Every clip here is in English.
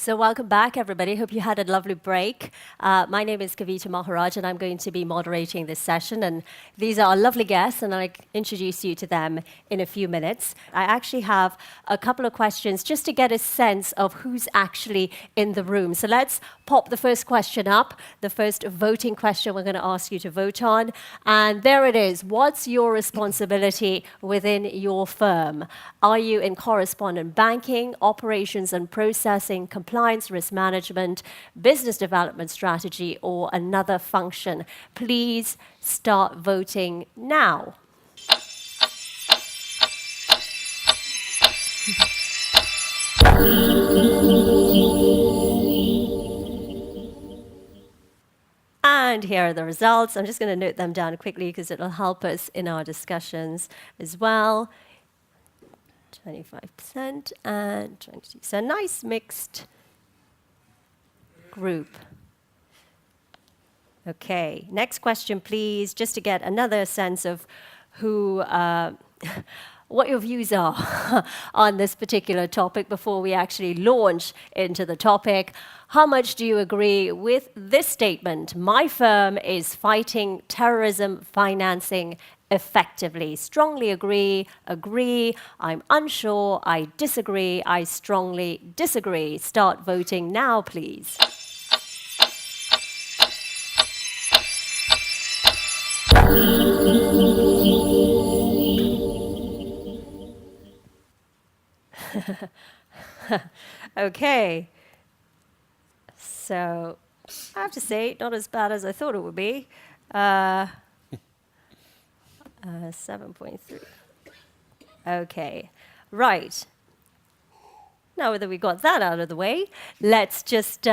So welcome back, everybody. Hope you had a lovely break. My name is Kavita Maharaj, and I'm going to be moderating this session. And these are our lovely guests, and I'll introduce you to them in a few minutes. I actually have a couple of questions just to get a sense of who's actually in the room. So let's pop the first question up, the first voting question we're going to ask you to vote on. And there it is. What's your responsibility within your firm? Are you in correspondent banking, operations and processing, compliance, risk management, business development strategy, or another function? Please start voting now. And here are the results. I'm just going to note them down quickly because it'll help us in our discussions as well. 25% and 22%. So nice mixed group. Okay, next question, please, just to get another sense of who, what your views are on this particular topic before we actually launch into the topic. How much do you agree with this statement? My firm is fighting terrorism financing effectively. Strongly agree, agree, I'm unsure, I disagree, I strongly disagree. Start voting now, please. Okay. So I have to say, not as bad as I thought it would be. 7.3. Okay, right. Now that we got that out of the way, let's just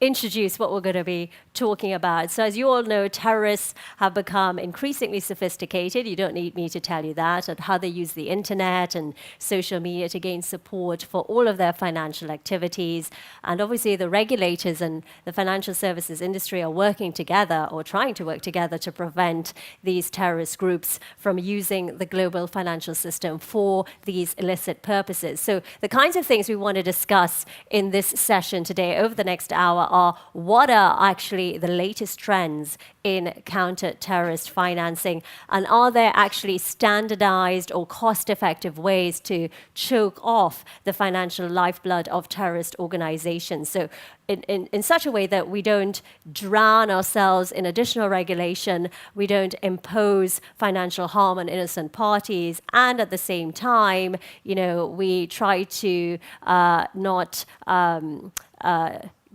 introduce what we're going to be talking about. So as you all know, terrorists have become increasingly sophisticated. You don't need me to tell you that, and how they use the internet and social media to gain support for all of their financial activities. And obviously the regulators and the financial services industry are working together, or trying to work together, to prevent these terrorist groups from using the global financial system for these illicit purposes. So the kinds of things we want to discuss in this session today over the next hour are what are actually the latest trends in counter-terrorist financing, and are there actually standardized or cost-effective ways to choke off the financial lifeblood of terrorist organizations? So in such a way that we don't drown ourselves in additional regulation, we don't impose financial harm on innocent parties, and at the same time, we try to not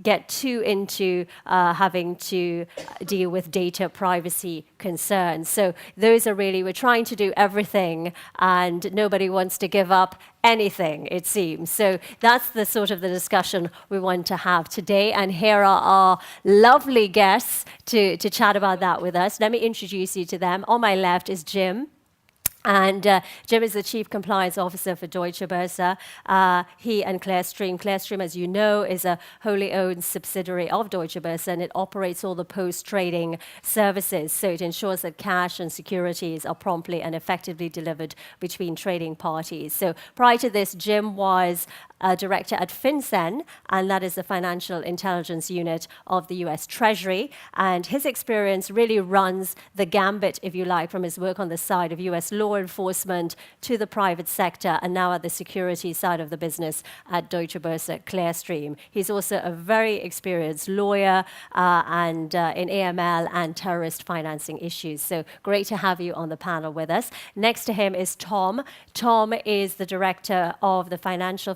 get too into having to deal with data privacy concerns. So those are really, we're trying to do everything, and nobody wants to give up anything, it seems. So that's the sort of the discussion we want to have today. And here are our lovely guests to chat about that with us. Let me introduce you to them. On my left is Jim. And Jim is the Chief Compliance Officer for Deutsche Börse. He and Clearstream. Clearstream, as you know, is a wholly owned subsidiary of Deutsche Börse, and it operates all the post-trading services. So it ensures that cash and securities are promptly and effectively delivered between trading parties. So prior to this, Jim was a director at FinCEN, and that is the financial intelligence unit of the US Treasury. And his experience really runs the gambit, if you like, from his work on the side of US law enforcement to the private sector, and now at the security side of the business at Deutsche Börse Clearstream. He's also a very experienced lawyer and in AML and terrorist financing issues. So great to have you on the panel with us. Next to him is Tom. Tom is the director of the Financial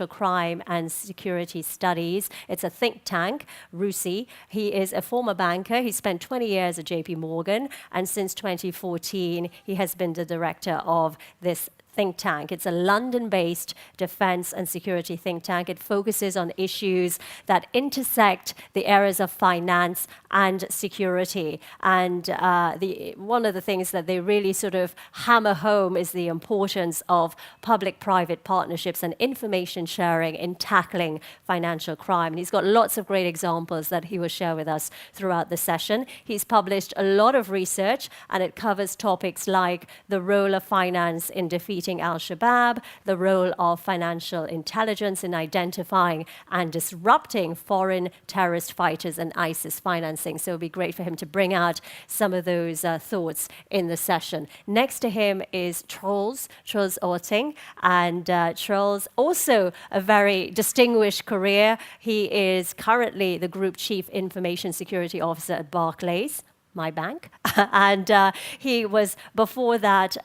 Crime and Security Studies. It's a think tank, RUSI. He is a former banker. He spent 20 years at JP Morgan, and since 2014, he has been the director of this think tank. It's a London-based defense and security think tank. It focuses on issues that intersect the areas of finance and security. And one of the things that they really sort of hammer home is the importance of public-private partnerships and information sharing in tackling financial crime. And he's got lots of great examples that he will share with us throughout the session. He's published a lot of research, and it covers topics like the role of finance in defeating defeating al-Shabaab, the role of financial intelligence in identifying and disrupting foreign terrorist fighters and ISIS financing. So it would be great for him to bring out some of those thoughts in the session. Next to him is Troels Orting, and Troels also a very distinguished career. He is currently the Group Chief Information Security Officer at Barclays, my bank. And he was before that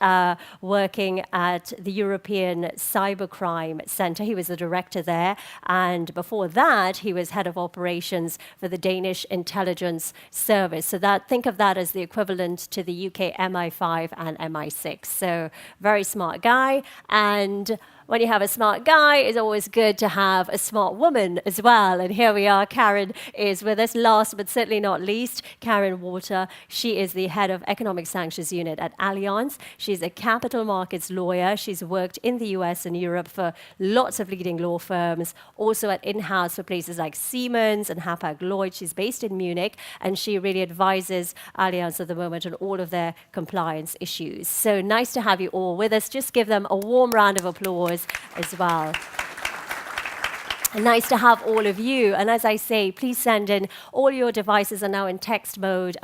working at the European Cybercrime Center. He was the director there. And before that, he was head of operations for the Danish Intelligence Service. So think of that as the equivalent to the UK MI5 and MI6. So very smart guy. And when you have a smart guy, it's always good to have a smart woman as well. And here we are. Karen is with us. Last but certainly not least, Karen Water. She is the head of Economic Sanctions Unit at Allianz. She's a capital markets lawyer. She's worked in the US and Europe for lots of leading law firms, also at in-house for places like Siemens and Hapag-Lloyd. She's based in Munich, and she really advises Allianz at the moment on all of their compliance issues. So nice to have you all with us. Just give them a warm round of applause as well. And nice to have all of you. And as I say, please send in. All your devices are now in text mode.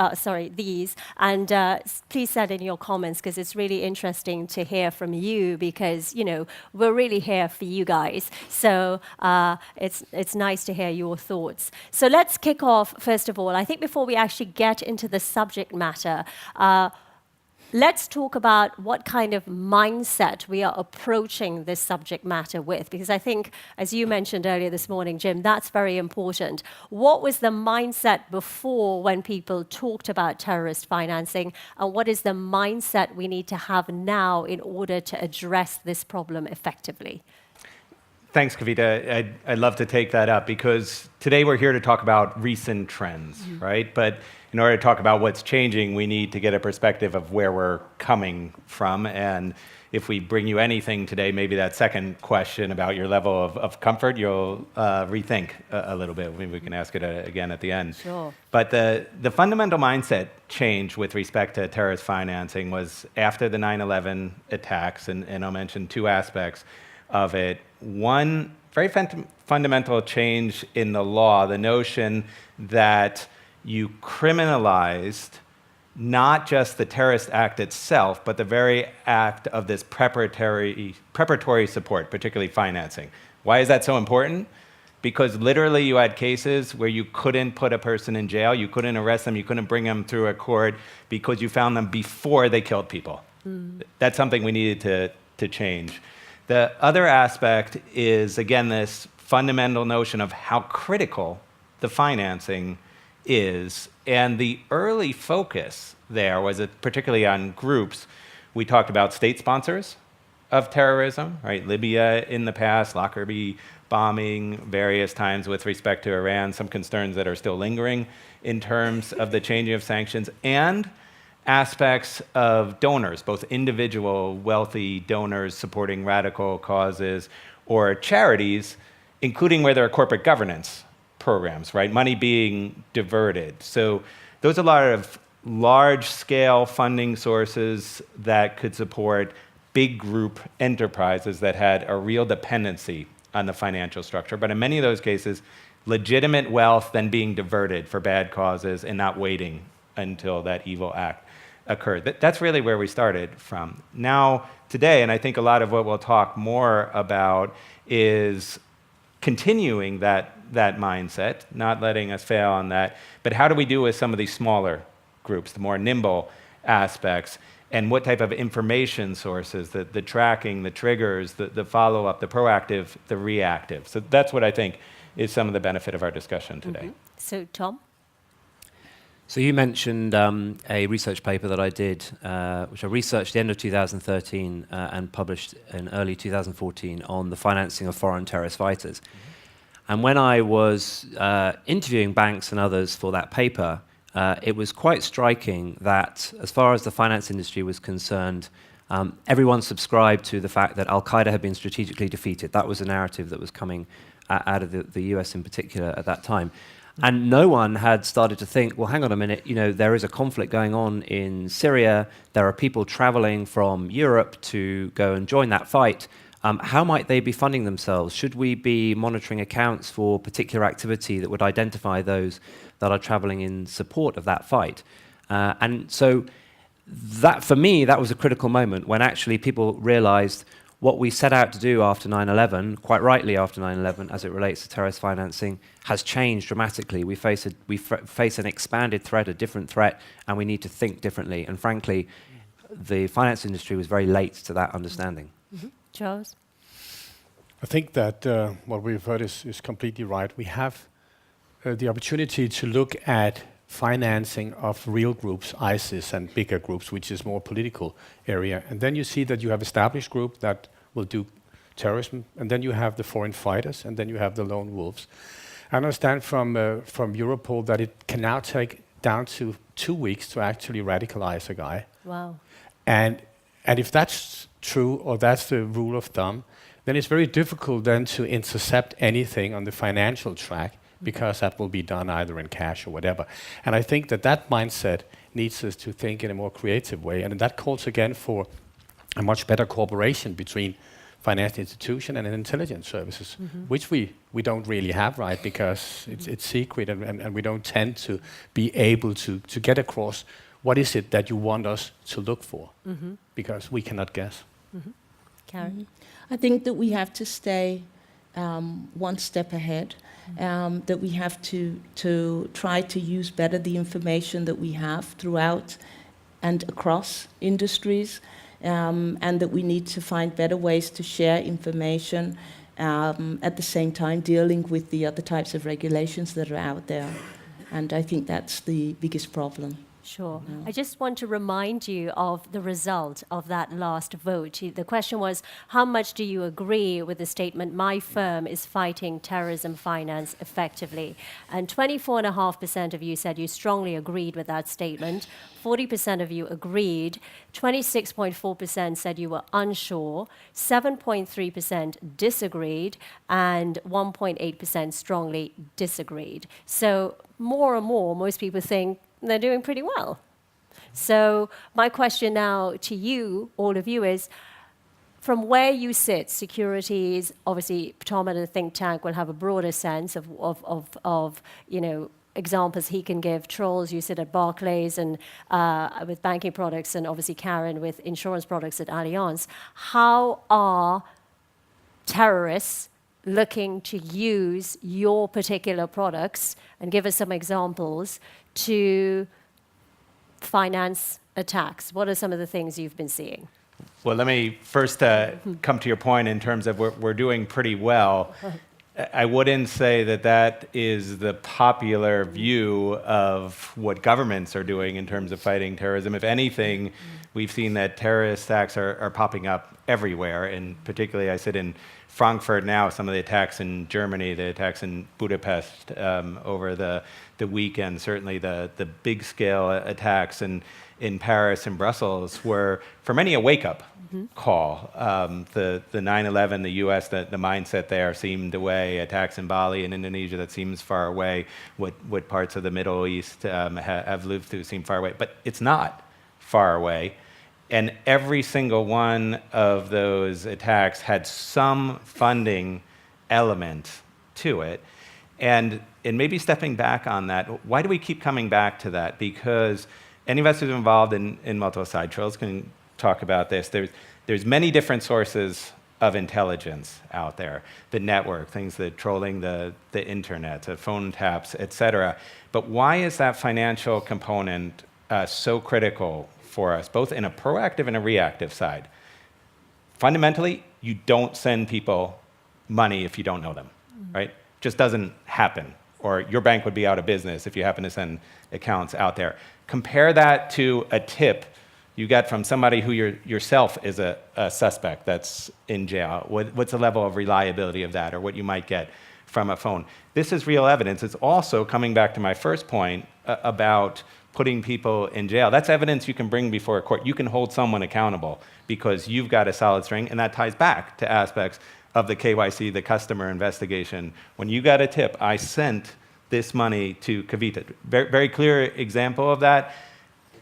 These. And please send in your comments, because it's really interesting to hear from you, because, we're really here for you guys. So it's nice to hear your thoughts. So let's kick off, first of all. I think before we actually get into the subject matter, let's talk about what kind of mindset we are approaching this subject matter with, because I think, as you mentioned earlier this morning, Jim, that's very important. What was the mindset before when people talked about terrorist financing, and what is the mindset we need to have now in order to address this problem effectively? Thanks, Kavita. I'd love to take that up, because today we're here to talk about recent trends, right? But in order to talk about what's changing, we need to get a perspective of where we're coming from. And if we bring you anything today, maybe that second question about your level of comfort, you'll rethink a little bit. Maybe we can ask it again at the end. Sure. But the fundamental mindset change with respect to terrorist financing was after the 9/11 attacks, and I'll mention two aspects of it. One, very fundamental change in the law, the notion that you criminalized not just the terrorist act itself, but the very act of this preparatory support, particularly financing. Why is that so important? Because literally you had cases where you couldn't put a person in jail, you couldn't arrest them, you couldn't bring them through a court because you found them before they killed people. That's something we needed to change. The other aspect is, again, this fundamental notion of how critical the financing is. And the early focus there was particularly on groups. We talked about state sponsors of terrorism, right? Libya in the past, Lockerbie bombing, various times with respect to Iran, some concerns that are still lingering in terms of the changing of sanctions, and aspects of donors, both individual wealthy donors supporting radical causes, or charities, including where there are corporate governance programs, right? Money being diverted. So those are a lot of large-scale funding sources that could support big group enterprises that had a real dependency on the financial structure. But in many of those cases, legitimate wealth then being diverted for bad causes and not waiting until that evil act occurred. That's really where we started from. Now, today, and I think a lot of what we'll talk more about is continuing that mindset, not letting us fail on that, but how do we do with some of these smaller groups, the more nimble aspects, and what type of information sources, the tracking, the triggers, the follow-up, the proactive, the reactive. So that's what I think is some of the benefit of our discussion today. So, Tom? So you mentioned a research paper that I did, which I researched at the end of 2013 and published in early 2014 on the financing of foreign terrorist fighters. And when I was interviewing banks and others for that paper, it was quite striking that as far as the finance industry was concerned, everyone subscribed to the fact that Al-Qaeda had been strategically defeated. That was a narrative that was coming out of the US in particular at that time. And no one had started to think, well, hang on a minute, there is a conflict going on in Syria. There are people traveling from Europe to go and join that fight. How might they be funding themselves? Should we be monitoring accounts for particular activity that would identify those that are traveling in support of that fight? And so that, for me, that was a critical moment when actually people realized what we set out to do after 9/11, quite rightly after 9/11, as it relates to terrorist financing, has changed dramatically. We face an expanded threat, a different threat, and we need to think differently. And frankly, the finance industry was very late to that understanding. Charles? I think that what we've heard is completely right. We have the opportunity to look at financing of real groups, ISIS, and bigger groups, which is more political area. And then you see that you have established group that will do terrorism, and then you have the foreign fighters, and then you have the lone wolves. I understand from Europol that it can now take down to 2 weeks to actually radicalize a guy. Wow. And if that's true, or that's the rule of thumb, then it's very difficult then to intercept anything on the financial track, because that will be done either in cash or whatever. And I think that mindset needs us to think in a more creative way. And that calls again for a much better cooperation between financial institution and intelligence services, which we don't really have, right? Because it's secret, and we don't tend to be able to get across what is it that you want us to look for, because we cannot guess. Karen? I think that we have to stay one step ahead, that we have to try to use better the information that we have throughout and across industries, and that we need to find better ways to share information, at the same time dealing with the other types of regulations that are out there. And I think that's the biggest problem. Sure. I just want to remind you of the result of that last vote. The question was, how much do you agree with the statement, my firm is fighting terrorism finance effectively? And 24.5% of you said you strongly agreed with that statement. 40% of you agreed. 26.4% said you were unsure. 7.3% disagreed. And 1.8% strongly disagreed. So more and more, most people think they're doing pretty well. So my question now to you, all of you, is from where you sit, securities, obviously Tom at the think tank will have a broader sense of examples he can give. Trolls, you sit at Barclays and with banking products, and obviously Karen with insurance products at Allianz. How are terrorists looking to use your particular products, and give us some examples, to finance attacks? What are some of the things you've been seeing? Well, let me first come to your point in terms of we're doing pretty well. I wouldn't say that is the popular view of what governments are doing in terms of fighting terrorism. If anything, we've seen that terrorist attacks are popping up everywhere, and particularly I sit in Frankfurt now, some of the attacks in Germany, the attacks in Budapest over the weekend, certainly the big-scale attacks in Paris and Brussels were, for many, a wake-up call. The 9/11, the U.S., the mindset there seemed away. Attacks in Bali and Indonesia, that seems far away. What parts of the Middle East have lived through seem far away. But it's not far away. And every single one of those attacks had some funding element to it. And maybe stepping back on that, why do we keep coming back to that? Because any of us who's involved in multiple side trolls can talk about this. There's many different sources of intelligence out there. The network, things that trolling the internet, the phone taps, et cetera. But why is that financial component so critical for us, both in a proactive and a reactive side? Fundamentally, you don't send people money if you don't know them, right? Just doesn't happen. Or your bank would be out of business if you happen to send accounts out there. Compare that to a tip you get from somebody who yourself is a suspect that's in jail. What's the level of reliability of that, or what you might get from a phone? This is real evidence. It's also coming back to my first point about putting people in jail. That's evidence you can bring before a court. You can hold someone accountable because you've got a solid string, and that ties back to aspects of the KYC, the customer investigation. When you got a tip, I sent this money to Kavita. Very, very clear example of that.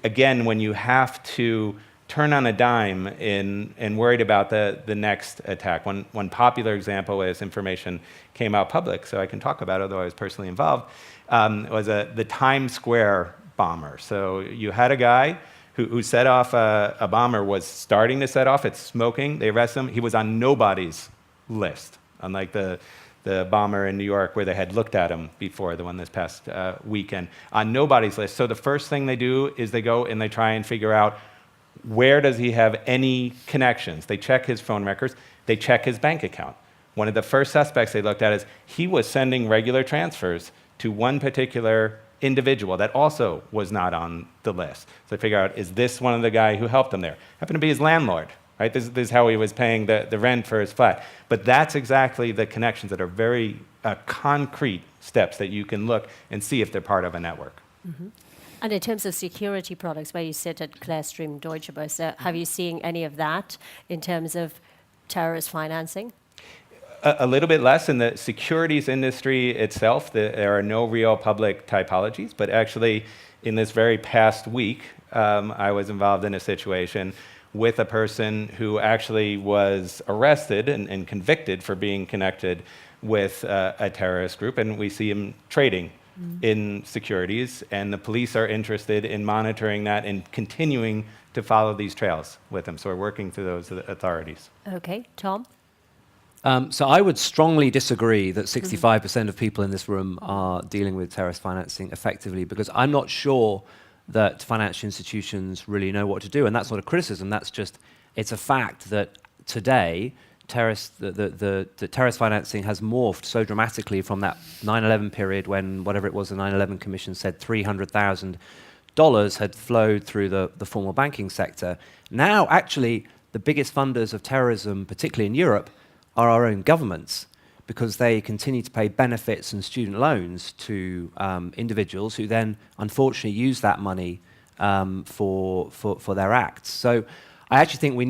Again, when you have to turn on a dime and worried about the next attack. One popular example is information came out public, so I can talk about it, although I was personally involved, was the Times Square bomber. So you had a guy who set off a bomber, was starting to set off, it's smoking, they arrest him. He was on nobody's list, unlike the bomber in New York where they had looked at him before, the one this past weekend, on nobody's list. So the first thing they do is they go and they try and figure out where does he have any connections. They check his phone records, they check his bank account. One of the first suspects they looked at is he was sending regular transfers to one particular individual that also was not on the list. So they figure out, is this one of the guy who helped him there? Happened to be his landlord, right? This is how he was paying the rent for his flat. But that's exactly the connections that are very concrete steps that you can look and see if they're part of a network. Mm-hmm. And in terms of security products, where you sit at Clearstream Deutsche Börse, have you seen any of that in terms of terrorist financing? A little bit less in the securities industry itself. There are no real public typologies, but actually in this very past week, I was involved in a situation with a person who actually was arrested and convicted for being connected with a terrorist group, and we see him trading in securities, and the police are interested in monitoring that and continuing to follow these trails with him. So we're working through those authorities. Okay, Tom? So I would strongly disagree that 65% of people in this room are dealing with terrorist financing effectively, because I'm not sure that financial institutions really know what to do. And that's not a criticism, that's just, it's a fact that today, the terrorist financing has morphed so dramatically from that 9/11 period when, whatever it was, the 9/11 Commission said $300,000 had flowed through the formal banking sector. Now, actually, the biggest funders of terrorism, particularly in Europe, are our own governments, because they continue to pay benefits and student loans to individuals who then, unfortunately, use that money for their acts. So I actually think we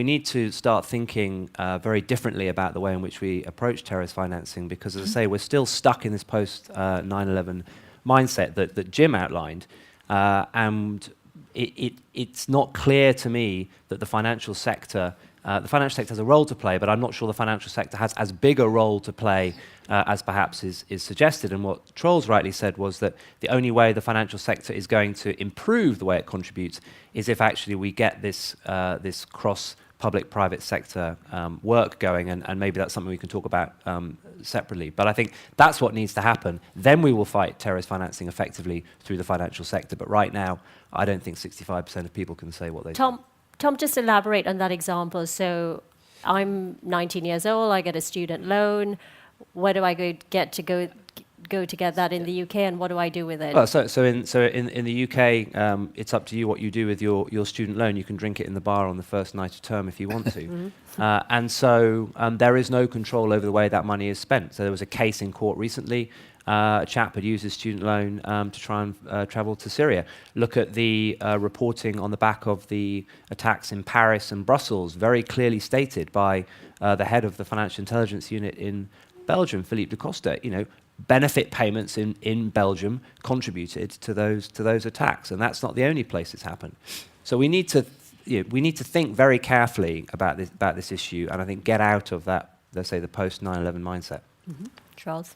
need to start thinking very differently about the way in which we approach terrorist financing, because, as I say, we're still stuck in this post 9/11 mindset that Jim outlined, and it's not clear to me that the financial sector has a role to play, but I'm not sure the financial sector has as big a role to play as perhaps is suggested. And what Trolls rightly said was that the only way the financial sector is going to improve the way it contributes is if actually we get this cross public-private sector work going, and maybe that's something we can talk about separately. But I think that's what needs to happen. Then we will fight terrorist financing effectively through the financial sector. But right now, I don't think 65% of people can say what they do. Tom, just elaborate on that example. So I'm 19 years old, I get a student loan. Where do I go to get that in the UK, and what do I do with it? Well, so in the UK, it's up to you what you do with your student loan. You can drink it in the bar on the first night of term if you want to. And so there is no control over the way that money is spent. So there was a case in court recently. A chap had used his student loan to try and travel to Syria. Look at the reporting on the back of the attacks in Paris and Brussels, very clearly stated by the head of the financial intelligence unit in Belgium, Philippe de Costa. Benefit payments in Belgium contributed to those attacks, and that's not the only place it's happened. So we need to think very carefully about this issue, and I think get out of that, let's say, the post 9/11 mindset. Charles?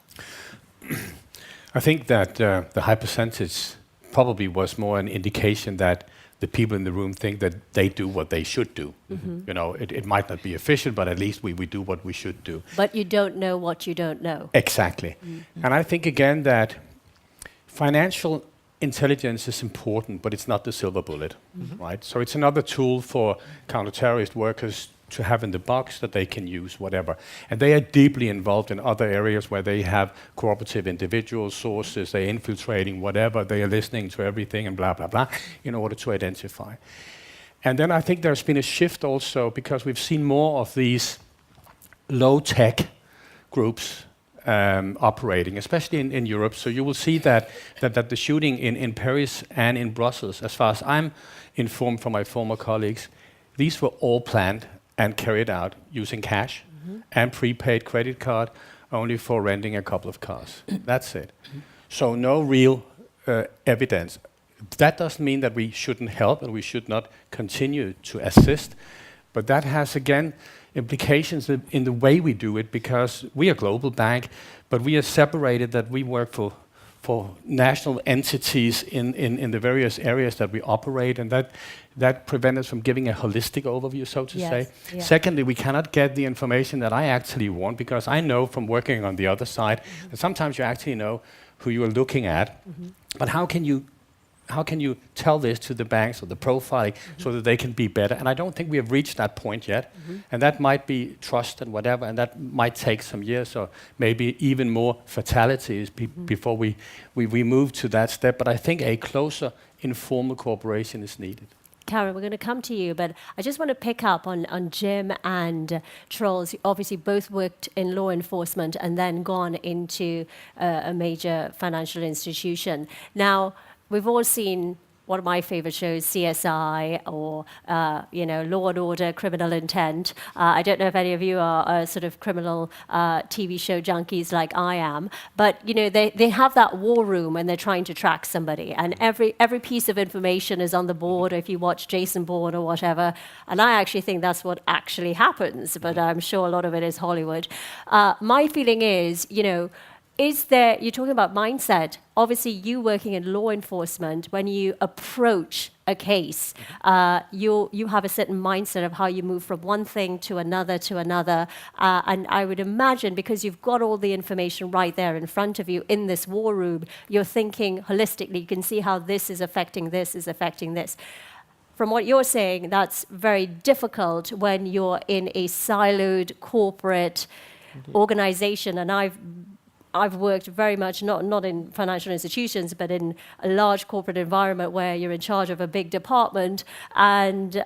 I think that the high percentage probably was more an indication that the people in the room think that they do what they should do. It might not be efficient, but at least we do what we should do. But you don't know what you don't know. Exactly. And I think, again, that financial intelligence is important, but it's not the silver bullet, right? So it's another tool for counter-terrorist workers to have in the box that they can use, whatever. And they are deeply involved in other areas where they have cooperative individual sources, they're infiltrating whatever, they are listening to everything and blah, blah, blah, in order to identify. And then I think there's been a shift also, because we've seen more of these low-tech groups operating, especially in Europe. So you will see that the shooting in Paris and in Brussels, as far as I'm informed from my former colleagues, these were all planned and carried out using cash and prepaid credit card only for renting a couple of cars. That's it. So no real evidence. That doesn't mean that we shouldn't help and we should not continue to assist, but that has, again, implications in the way we do it, because we are a global bank, but we are separated, that we work for national entities in the various areas that we operate, and that prevents us from giving a holistic overview, so to say. Yeah. Secondly, we cannot get the information that I actually want, because I know from working on the other side that sometimes you actually know who you are looking at, but how can you tell this to the banks or the profiling so that they can be better? And I don't think we have reached that point yet. And that might be trust and whatever, and that might take some years or maybe even more fatalities before we move to that step. But I think a closer informal cooperation is needed. Karen, we're going to come to you, but I just want to pick up on Jim and Troels. You obviously both worked in law enforcement and then gone into a major financial institution. Now, we've all seen one of my favorite shows, CSI, or Law and Order, Criminal Intent. I don't know if any of you are sort of criminal TV show junkies like I am, but they have that war room when they're trying to track somebody, and every piece of information is on the board. If you watch Jason Bourne or whatever, and I actually think that's what actually happens, but I'm sure a lot of it is Hollywood. My feeling is, you're talking about mindset. Obviously, you working in law enforcement, when you approach a case, you have a certain mindset of how you move from one thing to another. And I would imagine, because you've got all the information right there in front of you in this war room, you're thinking holistically. You can see how this is affecting this. From what you're saying, that's very difficult when you're in a siloed corporate organization. And I've worked very much, not in financial institutions, but in a large corporate environment where you're in charge of a big department. And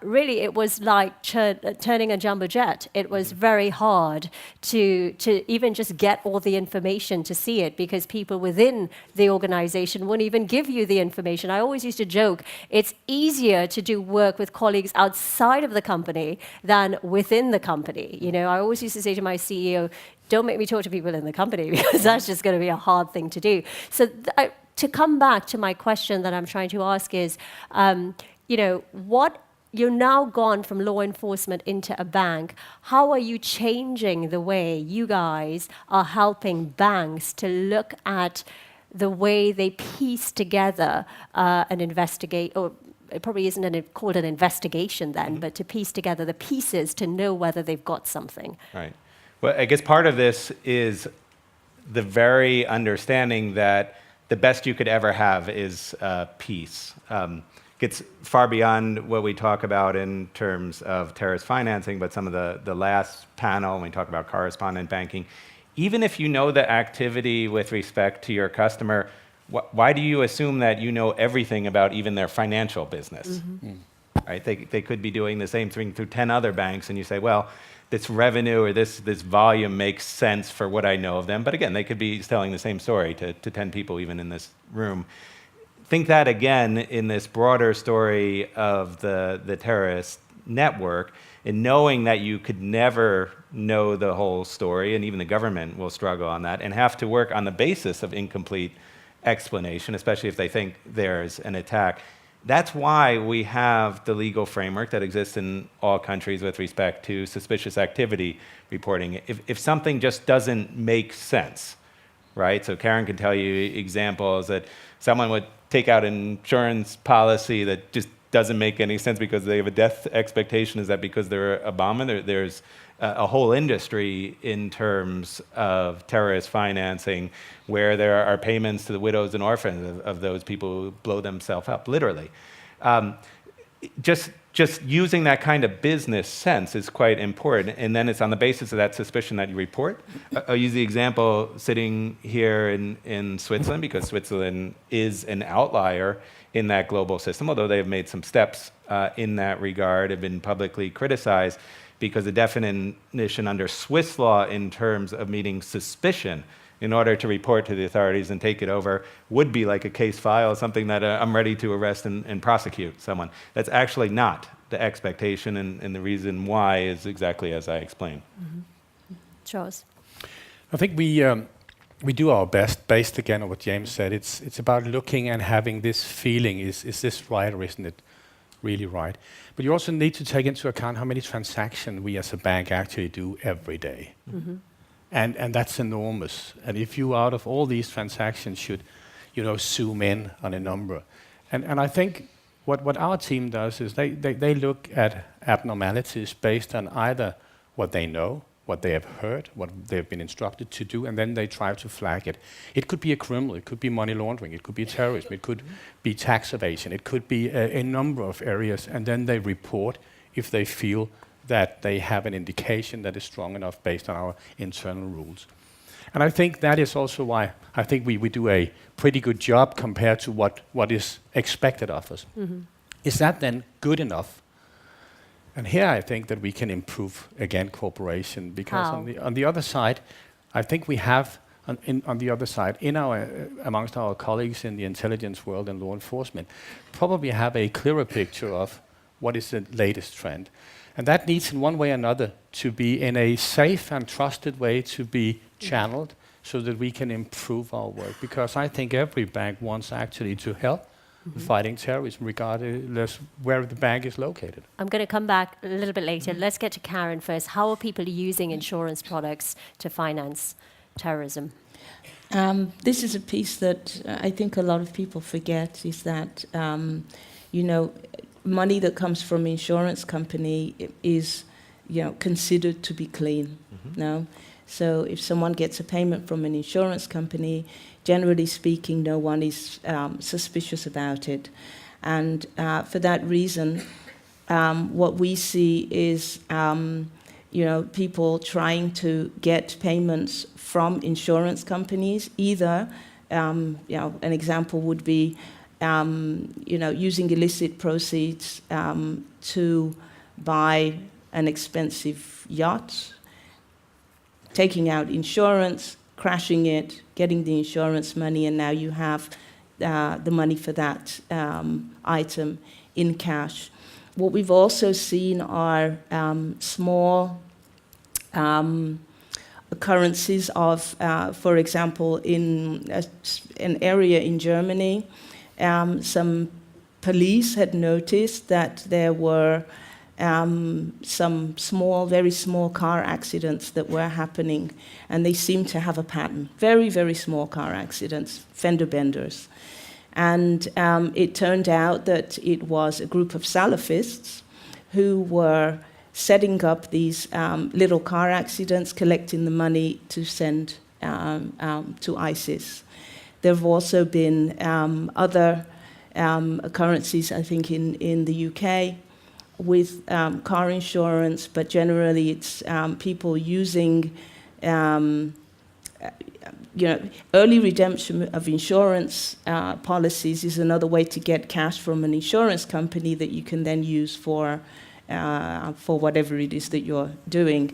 really, it was like turning a jumbo jet. It was very hard to even just get all the information to see it, because people within the organization wouldn't even give you the information. I always used to joke, it's easier to do work with colleagues outside of the company than within the company. I always used to say to my CEO, don't make me talk to people in the company, because that's just going to be a hard thing to do. So to come back to my question that I'm trying to ask is, what you're now gone from law enforcement into a bank. How are you changing the way you guys are helping banks to look at the way they piece together an investigate, or it probably isn't called an investigation then, but to piece together the pieces to know whether they've got something? Right. Well, I guess part of this is the very understanding that the best you could ever have is peace. Gets far beyond what we talk about in terms of terrorist financing, but some of the last panel, when we talk about correspondent banking, even if you know the activity with respect to your customer, why do you assume that you know everything about even their financial business? Right? They could be doing the same thing through 10 other banks, and you say, well, this revenue or this volume makes sense for what I know of them. But again, they could be telling the same story to 10 people even in this room. Think that again in this broader story of the terrorist network, and knowing that you could never know the whole story, and even the government will struggle on that, and have to work on the basis of incomplete explanation, especially if they think there's an attack. That's why we have the legal framework that exists in all countries with respect to suspicious activity reporting. If something just doesn't make sense, right? So Karen can tell you examples that someone would take out an insurance policy that just doesn't make any sense because they have a death expectation. Is that because they're a bomber? There's a whole industry in terms of terrorist financing where there are payments to the widows and orphans of those people who blow themselves up, literally. Just using that kind of business sense is quite important, and then it's on the basis of that suspicion that you report. I'll use the example sitting here in Switzerland, because Switzerland is an outlier in that global system, although they have made some steps in that regard, have been publicly criticized, because the definition under Swiss law in terms of meeting suspicion in order to report to the authorities and take it over would be like a case file, something that I'm ready to arrest and prosecute someone. That's actually not the expectation, and the reason why is exactly as I explained. Charles? I think we we do our best, based again on what James said. It's about looking and having this feeling, is this right or isn't it really right? But you also need to take into account how many transactions we as a bank actually do every day. And that's enormous. And if you, out of all these transactions, should zoom in on a number. And I think what our team does is they look at abnormalities based on either what they know, what they have heard, what they've been instructed to do, and then they try to flag it. It could be a criminal, it could be money laundering, it could be terrorism, it could be tax evasion, it could be a number of areas, and then they report if they feel that they have an indication that is strong enough based on our internal rules. And I think that is also why I think we do a pretty good job compared to what is expected of us. Is that then good enough? And here I think that we can improve, again, cooperation, because on the other side, I think we have, on the other side, amongst our colleagues in the intelligence world and law enforcement, probably have a clearer picture of what is the latest trend. And that needs, in one way or another, to be in a safe and trusted way to be channeled so that we can improve our work. Because I think every bank wants actually to help fighting terrorism, regardless where the bank is located. I'm going to come back a little bit later. Let's get to Karen first. How are people using insurance products to finance terrorism? This is a piece that I think a lot of people forget, is that, money that comes from insurance company is, considered to be clean. No? So if someone gets a payment from an insurance company, generally speaking, no one is suspicious about it. And for that reason, what we see is, people trying to get payments from insurance companies. Either, an example would be, using illicit proceeds to buy an expensive yacht, taking out insurance, crashing it, getting the insurance money, and now you have the money for that item in cash. What we've also seen are small occurrences of, for example, in an area in Germany, some police had noticed that there were some very small car accidents that were happening, and they seemed to have a pattern. Very, very small car accidents, fender benders. And it turned out that it was a group of Salafists who were setting up these little car accidents, collecting the money to send to ISIS. There have also been other occurrences, I think, in the UK, with car insurance, but generally it's people using, early redemption of insurance policies is another way to get cash from an insurance company that you can then use for whatever it is that you're doing.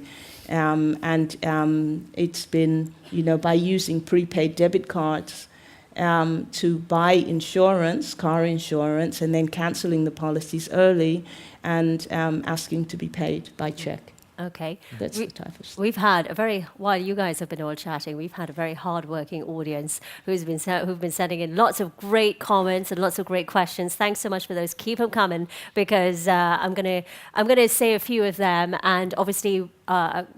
It's been, by using prepaid debit cards to buy insurance, car insurance, and then cancelling the policies early and asking to be paid by check. Okay. That's the type of stuff. We've had while you guys have been all chatting, we've had a very hard-working audience who've been sending in lots of great comments and lots of great questions. Thanks so much for those. Keep them coming, because I'm gonna say a few of them, and obviously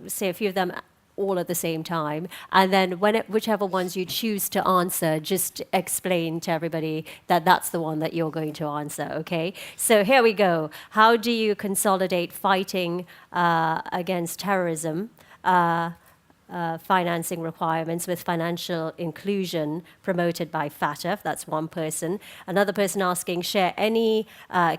say a few of them all at the same time, and then whichever ones you choose to answer, just explain to everybody that that's the one that you're going to answer, okay? So here we go. How do you consolidate fighting against terrorism financing requirements with financial inclusion promoted by FATF? That's one person. Another person asking, share any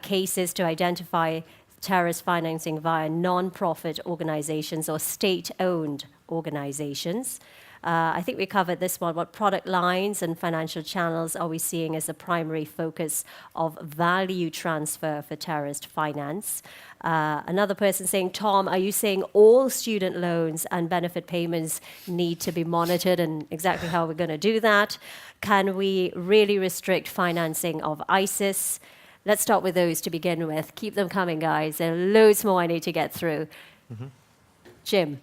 cases to identify terrorist financing via non-profit organizations or state-owned organizations. I think we covered this one. What product lines and financial channels are we seeing as the primary focus of value transfer for terrorist finance? Another person saying, Tom, are you saying all student loans and benefit payments need to be monitored, and exactly how we're going to do that? Can we really restrict financing of ISIS? Let's start with those to begin with. Keep them coming, guys. There are loads more I need to get through. Jim,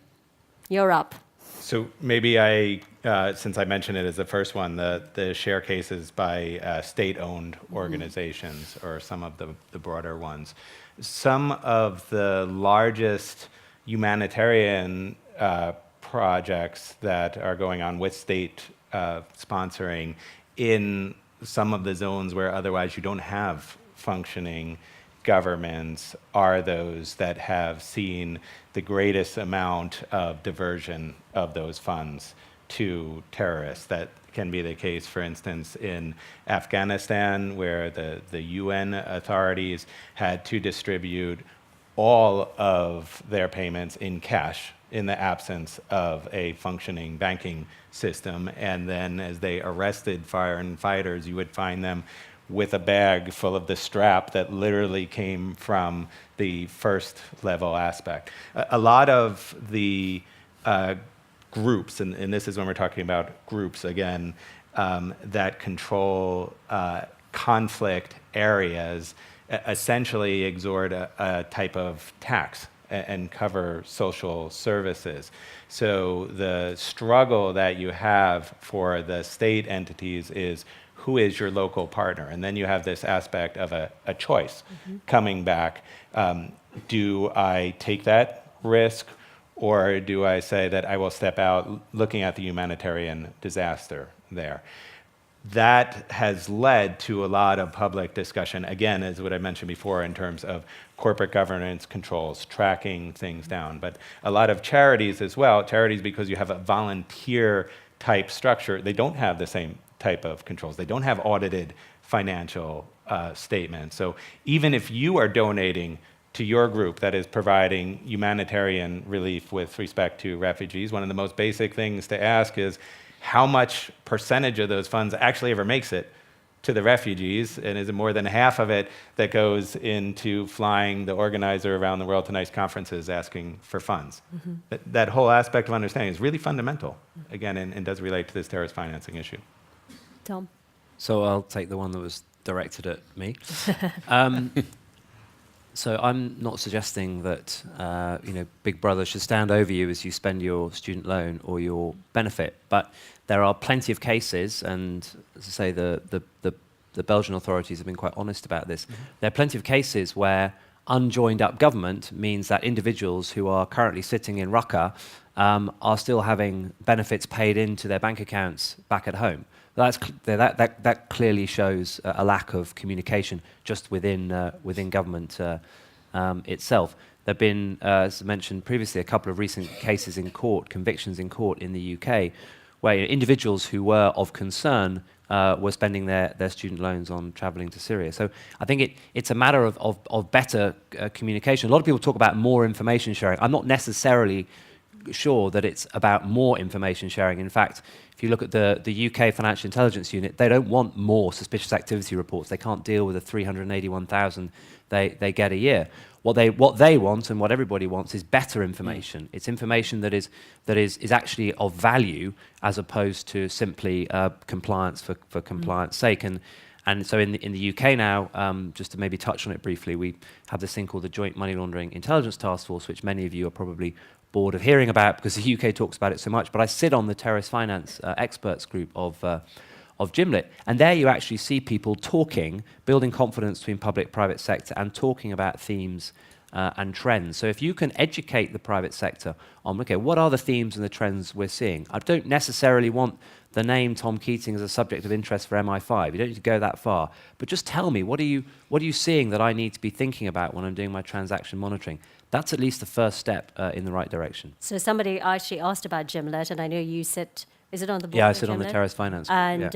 you're up. So maybe I since I mentioned it as the first one, the share cases by state-owned organizations, or some of the broader ones. Some of the largest humanitarian projects that are going on with state sponsoring in some of the zones where otherwise you don't have functioning governments are those that have seen the greatest amount of diversion of those funds to terrorists. That can be the case, for instance, in Afghanistan, where the UN authorities had to distribute all of their payments in cash in the absence of a functioning banking system. And then as they arrested foreign fighters, you would find them with a bag full of the strap that literally came from the first level aspect. A lot of the groups, and this is when we're talking about groups again, that control conflict areas, essentially exhort a type of tax and cover social services. So the struggle that you have for the state entities is, who is your local partner? And then you have this aspect of a choice coming back. Do I take that risk, or do I say that I will step out looking at the humanitarian disaster there? That has led to a lot of public discussion, again, as what I mentioned before, in terms of corporate governance controls, tracking things down. But a lot of charities as well, charities, because you have a volunteer type structure, they don't have the same type of controls. They don't have audited financial statements. So even if you are donating to your group that is providing humanitarian relief with respect to refugees, one of the most basic things to ask is, how much percentage of those funds actually ever makes it to the refugees, and is it more than half of it that goes into flying the organizer around the world to nice conferences asking for funds? That whole aspect of understanding is really fundamental, again, and does relate to this terrorist financing issue. Tom? So I'll take the one that was directed at me. So I'm not suggesting that Big Brother should stand over you as you spend your student loan or your benefit, but there are plenty of cases, and as I say, the Belgian authorities have been quite honest about this. There are plenty of cases where unjoined up government means that individuals who are currently sitting in Raqqa are still having benefits paid into their bank accounts back at home. That clearly shows a lack of communication just within government itself. There have been, as mentioned previously, a couple of recent cases in court, convictions in court in the UK, where individuals who were of concern were spending their student loans on travelling to Syria. So I think it's a matter of better communication. A lot of people talk about more information sharing. I'm not necessarily sure that it's about more information sharing. In fact, if you look at the UK Financial Intelligence Unit, they don't want more suspicious activity reports. They can't deal with the 381,000 they get a year. What they want, and what everybody wants, is better information. It's information that is actually of value, as opposed to simply compliance for compliance sake. And so in the UK now, just to maybe touch on it briefly, we have this thing called the Joint Money Laundering Intelligence Task Force, which many of you are probably bored of hearing about because the UK talks about it so much. But I sit on the terrorist finance experts group of GIMLIT, and there you actually see people talking, building confidence between public-private sector, and talking about themes and trends. So if you can educate the private sector on, okay, what are the themes and the trends we're seeing? I don't necessarily want the name Tom Keating as a subject of interest for MI5. You don't need to go that far. But just tell me, what are you seeing that I need to be thinking about when I'm doing my transaction monitoring? That's at least the first step in the right direction. So somebody actually asked about GIMLIT, and I know you sit, is it on the board? Yeah, I sit on the terrorist finance. And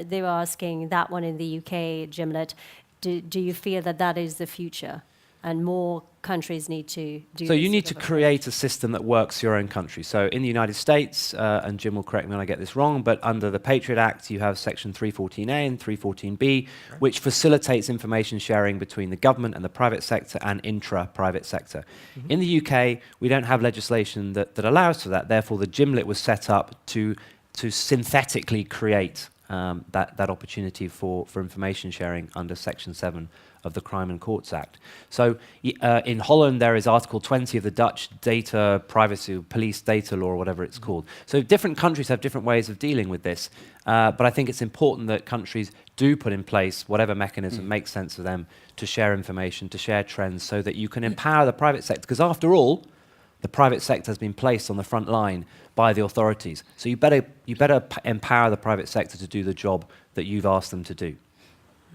they were asking that one in the UK, GIMLIT. Do you feel that is the future? And more countries need to do. So you need to create a system that works for your own country. So in the United States, and Jim will correct me when I get this wrong, but under the Patriot Act, you have Section 314A and 314B, which facilitates information sharing between the government and the private sector and intra-private sector. In the UK, we don't have legislation that allows for that. Therefore, the GIMLIT was set up to synthetically create that opportunity for information sharing under Section 7 of the Crime and Courts Act. So in Holland, there is Article 20 of the Dutch Data Privacy, Police Data Law, or whatever it's called. So different countries have different ways of dealing with this, but I think it's important that countries do put in place whatever mechanism makes sense for them to share information, to share trends, so that you can empower the private sector. Because after all, the private sector has been placed on the front line by the authorities. So you better empower the private sector to do the job that you've asked them to do.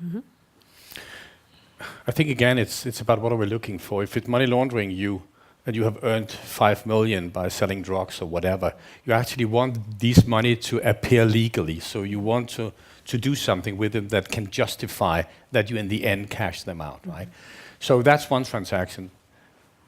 Mm-hmm. I think again, it's about what are we looking for. If it's money laundering, and you have earned 5 million by selling drugs or whatever, you actually want this money to appear legally. So you want to do something with them that can justify that you in the end cash them out, right? So that's one transaction.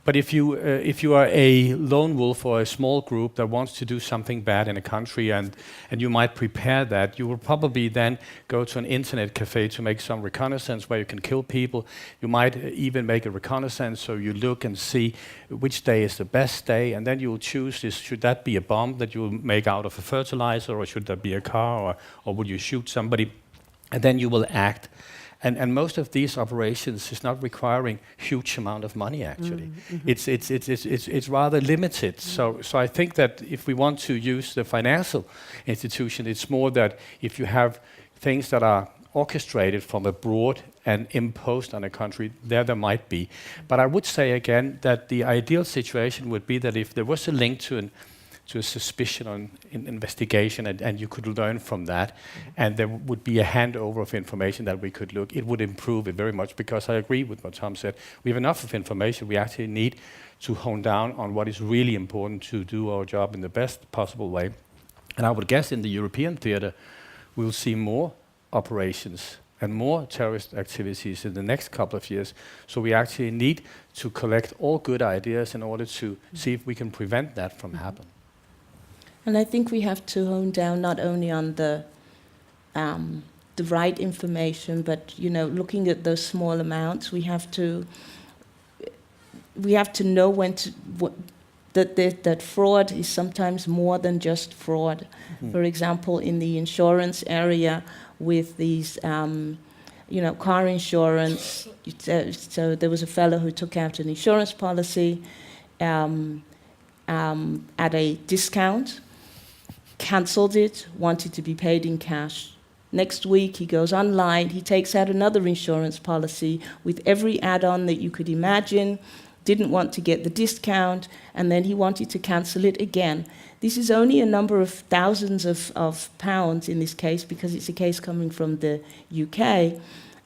But if you are a lone wolf or a small group that wants to do something bad in a country, and you might prepare that, you will probably then go to an internet cafe to make some reconnaissance where you can kill people. You might even make a reconnaissance, so you look and see which day is the best day, and then you will choose this. Should that be a bomb that you will make out of a fertilizer, or should that be a car, or would you shoot somebody? And then you will act. And most of these operations is not requiring huge amount of money, actually. It's rather limited. So I think that if we want to use the financial institution, it's more that if you have things that are orchestrated from abroad and imposed on a country, there might be. But I would say again that the ideal situation would be that if there was a link to a suspicion on investigation, and you could learn from that, and there would be a handover of information that we could look, it would improve it very much, because I agree with what Tom said. We have enough of information. We actually need to hone down on what is really important to do our job in the best possible way. And I would guess in the European theater, we'll see more operations and more terrorist activities in the next couple of years. So we actually need to collect all good ideas in order to see if we can prevent that from happening. And I think we have to hone down not only on the right information, but looking at those small amounts, we have to know when that fraud is sometimes more than just fraud. For example, in the insurance area, with these car insurance, so there was a fellow who took out an insurance policy at a discount, cancelled it, wanted to be paid in cash. Next week, he goes online, he takes out another insurance policy with every add-on that you could imagine, didn't want to get the discount, and then he wanted to cancel it again. This is only a number of thousands of pounds in this case, because it's a case coming from the UK.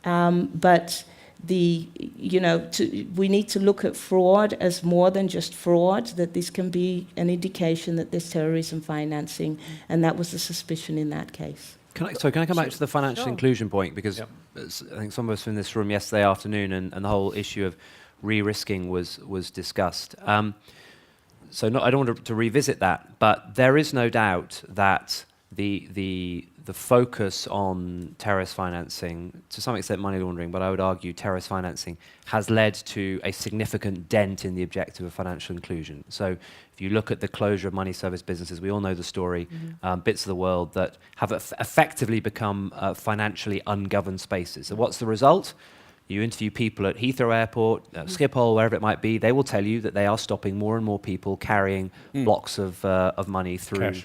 But we need to look at fraud as more than just fraud, that this can be an indication that there's terrorism financing, and that was the suspicion in that case. Can I come back to the financial inclusion point? Because I think some of us were in this room yesterday afternoon, and the whole issue of re-risking was discussed. So I don't want to revisit that, but there is no doubt that the focus on terrorist financing, to some extent money laundering, but I would argue terrorist financing, has led to a significant dent in the objective of financial inclusion. So if you look at the closure of money service businesses, we all know the story, bits of the world that have effectively become financially ungoverned spaces. So what's the result? You interview people at Heathrow Airport, Schiphol, wherever it might be, they will tell you that they are stopping more and more people carrying blocks of money through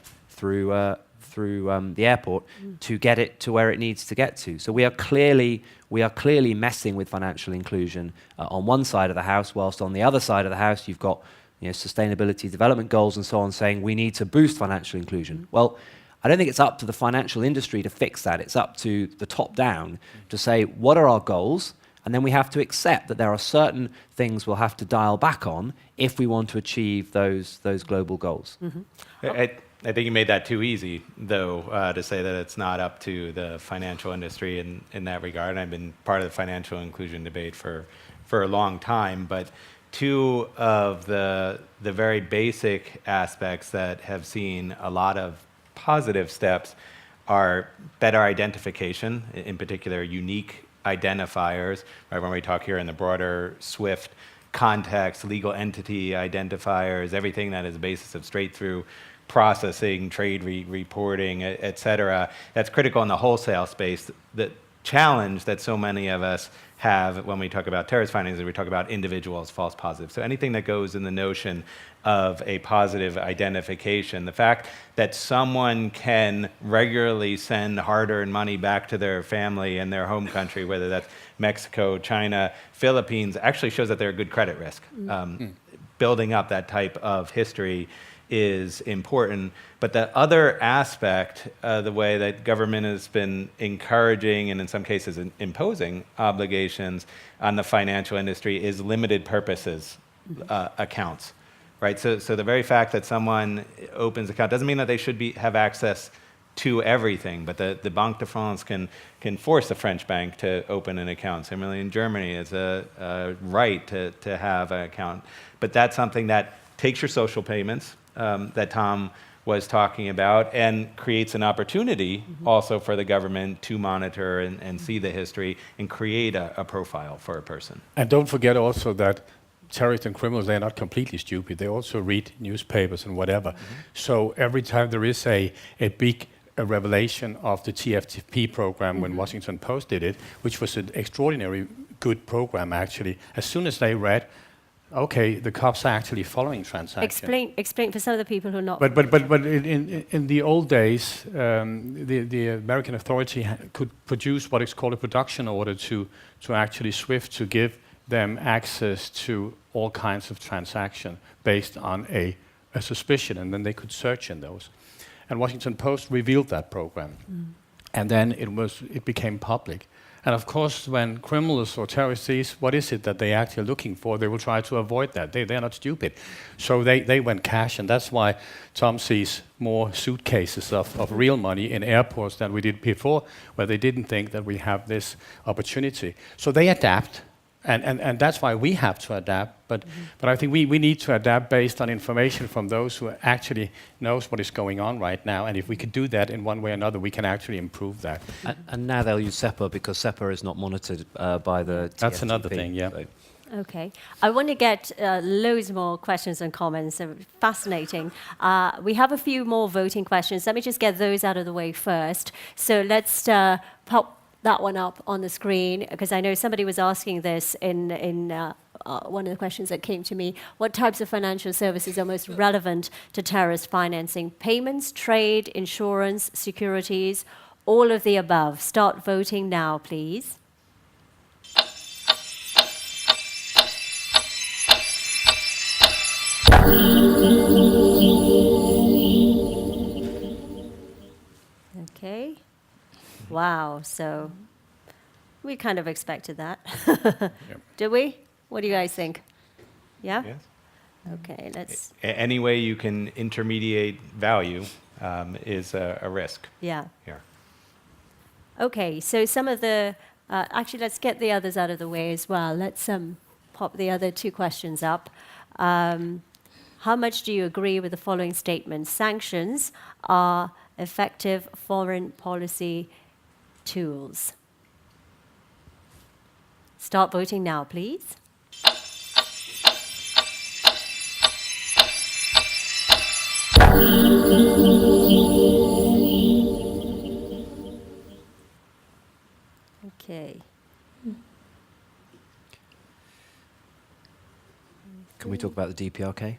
the airport to get it to where it needs to get to. So we are clearly messing with financial inclusion on one side of the house, whilst on the other side of the house you've got sustainability development goals and so on saying we need to boost financial inclusion. Well, I don't think it's up to the financial industry to fix that. It's up to the top down to say what are our goals, and then we have to accept that there are certain things we'll have to dial back on if we want to achieve those global goals. I think you made that too easy, though, to say that it's not up to the financial industry in that regard. I've been part of the financial inclusion debate for a long time, but two of the very basic aspects that have seen a lot of positive steps are better identification, in particular unique identifiers, right? When we talk here in the broader SWIFT context, legal entity identifiers, everything that is the basis of straight-through processing, trade reporting, et cetera. That's critical in the wholesale space. The challenge that so many of us have when we talk about terrorist financing, we talk about individuals, false positives. So anything that goes in the notion of a positive identification, the fact that someone can regularly send hard-earned money back to their family in their home country, whether that's Mexico, China, Philippines, actually shows that they're a good credit risk. Building up that type of history is important. But the other aspect, the way that government has been encouraging and in some cases imposing obligations on the financial industry is limited purposes accounts, right? So the very fact that someone opens an account doesn't mean that they should have access to everything, but the Banque de France can force the French bank to open an account. Similarly, in Germany, it's a right to have an account. But that's something that takes your social payments that Tom was talking about and creates an opportunity also for the government to monitor and see the history and create a profile for a person. And don't forget also that terrorists and criminals, they're not completely stupid. They also read newspapers and whatever. So every time there is a big revelation of the TFTP program when Washington Post did it, which was an extraordinary good program actually, as soon as they read, okay, the cops are actually following transactions. Explain for some of the people who are not. But in the old days, the American authority could produce what is called a production order to actually SWIFT to give them access to all kinds of transactions based on a suspicion, and then they could search in those. And Washington Post revealed that program, and then it became public. And of course, when criminals or terrorists see what is it that they actually are looking for, they will try to avoid that. They're not stupid. So they went cash, and that's why Tom sees more suitcases of real money in airports than we did before, where they didn't think that we have this opportunity. So they adapt, and that's why we have to adapt. But I think we need to adapt based on information from those who actually knows what is going on right now. And if we could do that in one way or another, we can actually improve that. And now they'll use SEPA because SEPA is not monitored by the TFTP. That's another thing, yeah. So. Okay. I want to get loads more questions and comments. They're fascinating. We have a few more voting questions. Let me just get those out of the way first. So let's pop that one up on the screen, because I know somebody was asking this in one of the questions that came to me. What types of financial services are most relevant to terrorist financing? Payments, trade, insurance, securities, all of the above. Start voting now, please. Okay. Wow, so we kind of expected that. Did we? What do you guys think? Yeah? Yes. Okay, let's... Any way you can intermediate value is a risk. Yeah. Here. Okay, so some of the... actually, let's get the others out of the way as well. Let's pop the other two questions up. How much do you agree with the following statement? Sanctions are effective foreign policy tools. Start voting now, please. Okay. Can we talk about the DPRK?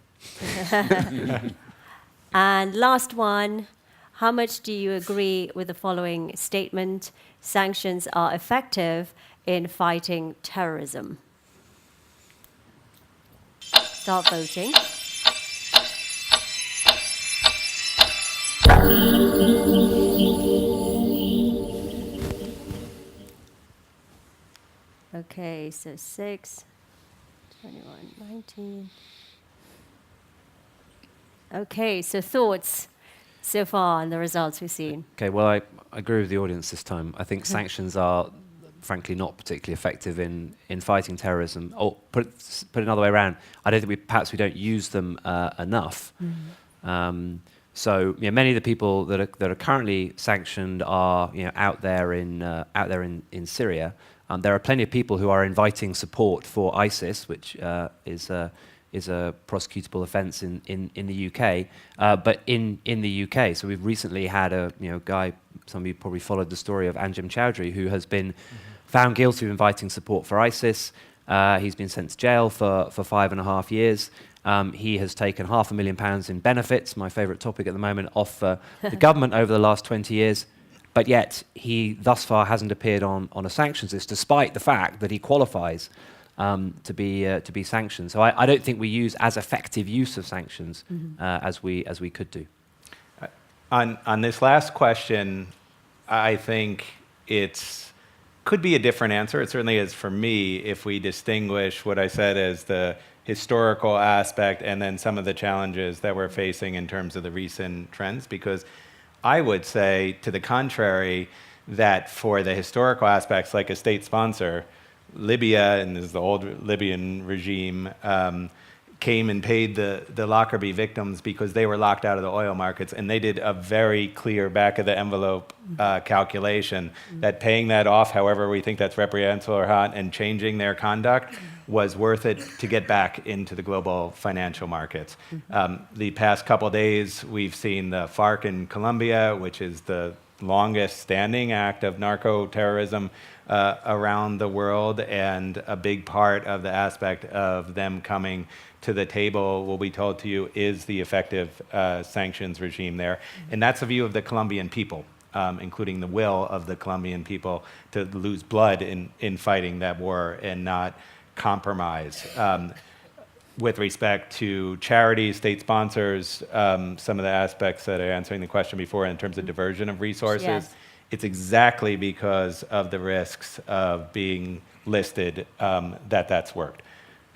And last one. How much do you agree with the following statement? Sanctions are effective in fighting terrorism. Start voting. Okay, so 6, 21, 19. Okay, so thoughts so far on the results we've seen? Okay, well, I agree with the audience this time. I think sanctions are, frankly, not particularly effective in fighting terrorism. Or put it another way around, I don't think perhaps we don't use them enough. So many of the people that are currently sanctioned are out there in Syria. There are plenty of people who are inviting support for ISIS, which is is a prosecutable offence in the UK, but in the UK. So we've recently had a guy, some of you probably followed the story of Anjem Choudhury, who has been found guilty of inviting support for ISIS. He's been sent to jail for 5.5 years. He has taken £500,000 in benefits, my favourite topic at the moment, off the government over the last 20 years. But yet he thus far hasn't appeared on a sanctions list, despite the fact that he qualifies to be sanctioned. So I don't think we use as effective use of sanctions as we could do. On this last question, I think could be a different answer. It certainly is for me if we distinguish what I said as the historical aspect and then some of the challenges that we're facing in terms of the recent trends, because I would say to the contrary that for the historical aspects, like a state sponsor, Libya, and this is the old Libyan regime, came and paid the Lockerbie victims because they were locked out of the oil markets, and they did a very clear back-of-the-envelope calculation that paying that off, however we think that's reprehensible or not, and changing their conduct was worth it to get back into the global financial markets. The past couple days, we've seen the FARC in Colombia, which is the longest standing act of narco-terrorism around the world, and a big part of the aspect of them coming to the table, will be told to you, is the effective sanctions regime there. And that's a view of the Colombian people, including the will of the Colombian people to lose blood in fighting that war and not compromise. With respect to charities, state sponsors, some of the aspects that are answering the question before in terms of diversion of resources, Yes. It's exactly because of the risks of being listed that's worked.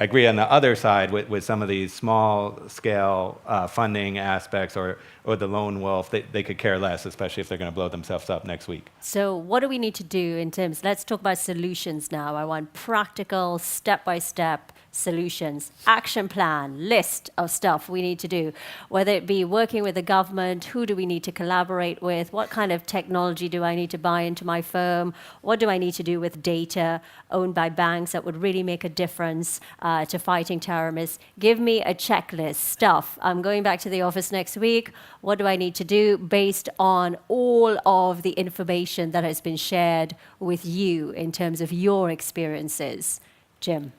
I agree on the other side with some of these small-scale funding aspects or the lone wolf. They could care less, especially if they're going to blow themselves up next week. So what do we need to do in terms, let's talk about solutions now. I want practical, step-by-step solutions, action plan, list of stuff we need to do, whether it be working with the government, who do we need to collaborate with, what kind of technology do I need to buy into my firm, what do I need to do with data owned by banks that would really make a difference to fighting terrorists. Give me a checklist, stuff. I'm going back to the office next week. What do I need to do based on all of the information that has been shared with you in terms of your experiences? Jim.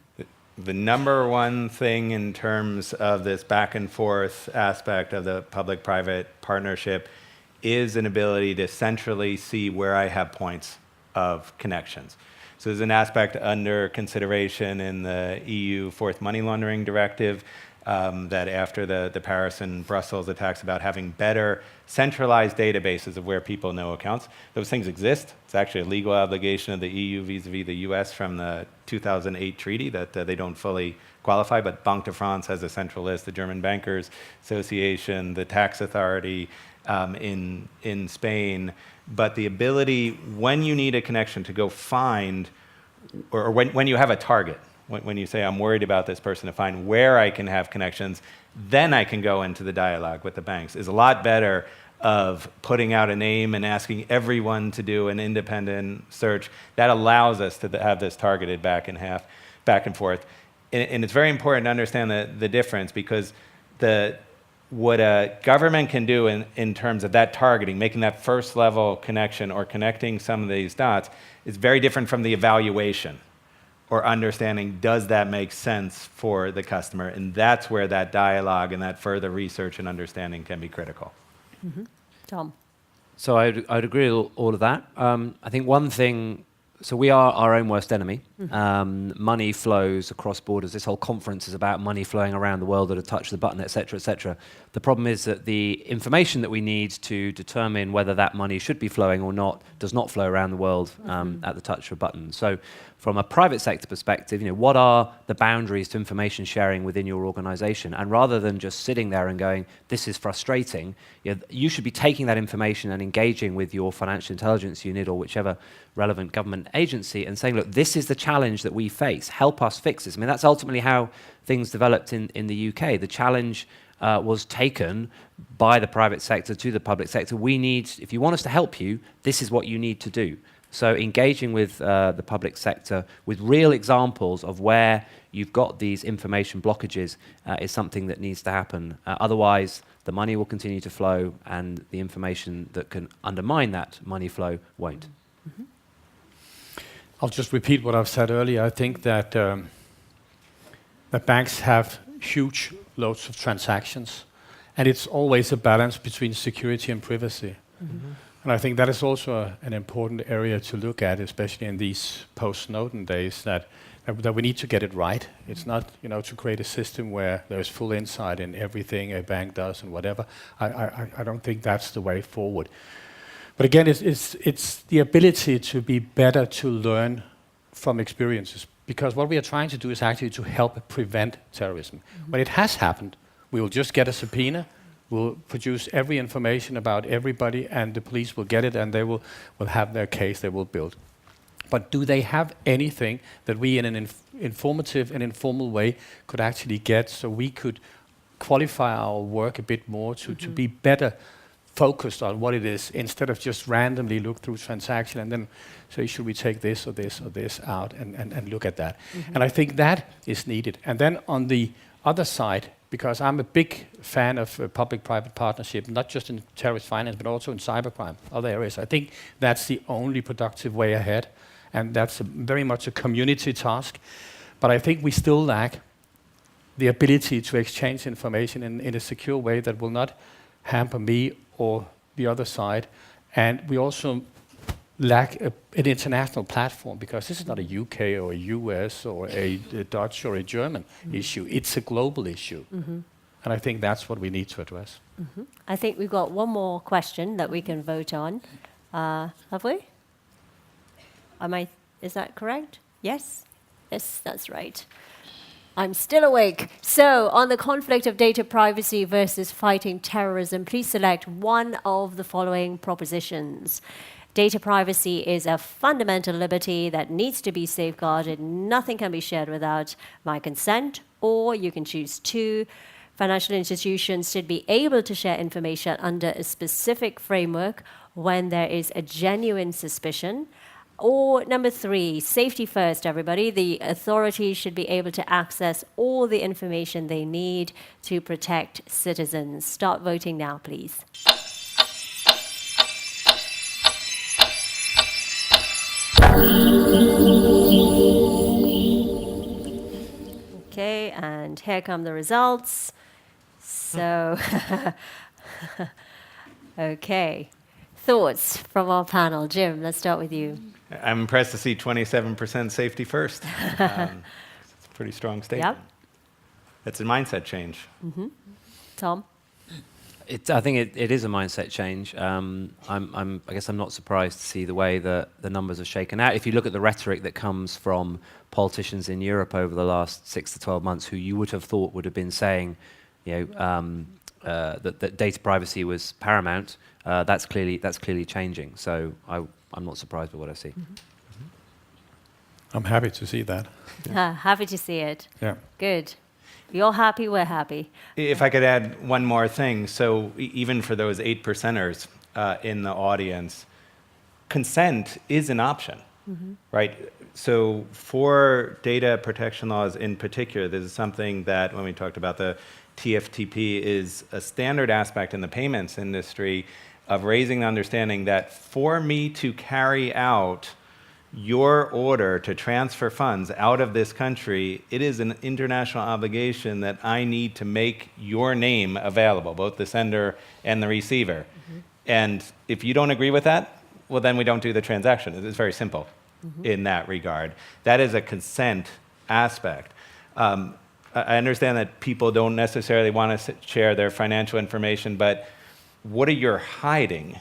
The number one thing in terms of this back and forth aspect of the public-private partnership is an ability to centrally see where I have points of connections. So there's an aspect under consideration in the EU Fourth Money Laundering Directive that after the Paris and Brussels attacks about having better centralized databases of where people know accounts. Those things exist. It's actually a legal obligation of the EU vis-a-vis the US from the 2008 treaty that they don't fully qualify, but Banque de France has a central list, the German Bankers Association, the tax authority in Spain. But the ability, when you need a connection, to go find, or when you have a target, when you say, I'm worried about this person, to find where I can have connections, then I can go into the dialogue with the banks, is a lot better of putting out a name and asking everyone to do an independent search. That allows us to have this targeted back and forth. And it's very important to understand the difference, because what a government can do in terms of that targeting, making that first level connection or connecting some of these dots, is very different from the evaluation or understanding, does that make sense for the customer? And that's where that dialogue and that further research and understanding can be critical. Mm-hmm. Tom. So I'd agree with all of that. I think one thing, so we are our own worst enemy. Money flows across borders. This whole conference is about money flowing around the world at a touch of the button, et cetera, et cetera. The problem is that the information that we need to determine whether that money should be flowing or not does not flow around the world at the touch of a button. So from a private sector perspective, what are the boundaries to information sharing within your organization? And rather than just sitting there and going, this is frustrating, you should be taking that information and engaging with your financial intelligence unit or whichever relevant government agency and saying, look, this is the challenge that we face. Help us fix this. I mean, that's ultimately how things developed in the UK. The challenge was taken by the private sector to the public sector. We need, if you want us to help you, this is what you need to do. So engaging with the public sector with real examples of where you've got these information blockages is something that needs to happen. Otherwise, the money will continue to flow, and the information that can undermine that money flow won't. Mm-hmm. I'll just repeat what I've said earlier. I think that that banks have huge loads of transactions, and it's always a balance between security and privacy. Mm-hmm. And I think that is also an important area to look at, especially in these post-Snowden days, that we need to get it right. It's not, to create a system where there's full insight in everything a bank does and whatever. I don't think that's the way forward. But again, it's the ability to be better to learn from experiences, because what we are trying to do is actually to help prevent terrorism. Mm-hmm. When it has happened, we will just get a subpoena. We'll produce every information about everybody, and the police will get it, and they will have their case they will build. But do they have anything that we, in an informative and informal way, could actually get, so we could qualify our work a bit more to be better focused on what it is, instead of just randomly look through transaction and then say, should we take this or this or this out, and look at that. Mm-hmm. And I think that is needed. And then on the other side, because I'm a big fan of public-private partnership, not just in terrorist finance, but also in cybercrime, other areas. I think that's the only productive way ahead, and that's very much a community task. But I think we still lack the ability to exchange information in a secure way that will not hamper me or the other side. And we also lack an international platform, because this is not a UK or a US or a Dutch or a German issue. It's a global issue. Mm-hmm. And I think that's what we need to address. Mm-hmm. I think we've got one more question that we can vote on. Have we? Is that correct? Yes? Yes, that's right. I'm still awake. So, on the conflict of data privacy versus fighting terrorism, please select one of the following propositions. Data privacy is a fundamental liberty that needs to be safeguarded. Nothing can be shared without my consent. Or you can choose 2. Financial institutions should be able to share information under a specific framework when there is a genuine suspicion. Or number 3, safety first, everybody. The authorities should be able to access all the information they need to protect citizens. Start voting now, please. Okay, and here come the results. So, okay. Thoughts from our panel. Jim, let's start with you. I'm impressed to see 27% safety first. It's a pretty strong statement. Yep. It's a mindset change. Mm-hmm. Tom? I think it is a mindset change. I guess I'm not surprised to see the way that the numbers are shaken out. If you look at the rhetoric that comes from politicians in Europe over the last 6 to 12 months, who you would have thought would have been saying, that data privacy was paramount, that's clearly changing. So I'm not surprised by what I see. Mm-hmm. I'm happy to see that. Happy to see it. Yeah. Good. You're happy, we're happy. If I could add one more thing. So even for those 8%ers in the audience, consent is an option, right? So for data protection laws in particular, this is something that when we talked about the TFTP is a standard aspect in the payments industry of raising the understanding that for me to carry out your order to transfer funds out of this country, it is an international obligation that I need to make your name available, both the sender and the receiver. And if you don't agree with that, well, then we don't do the transaction. It's very simple in that regard. That is a consent aspect. I understand that people don't necessarily want to share their financial information, but what are you hiding?